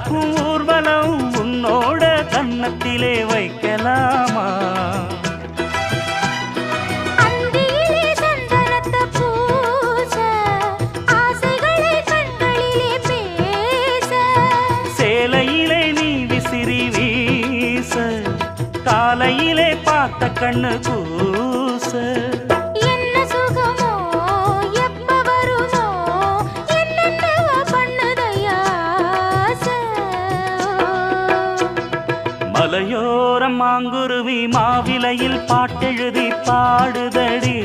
நடக்கும் ஊர்வலம் உன்னோட கன்னத்திலே வைக்கலாமா? சேலையிலே நீ விசிறி வீச காலையிலே பார்த்த கண்ணு கூச என்ன சுகமோ எப்ப வருமோ என்னென்னவோ பண்ணுதையா மலையோரம் மாங்குருவி மாவிலையில் பாட்டெழுதி பாடுதடி.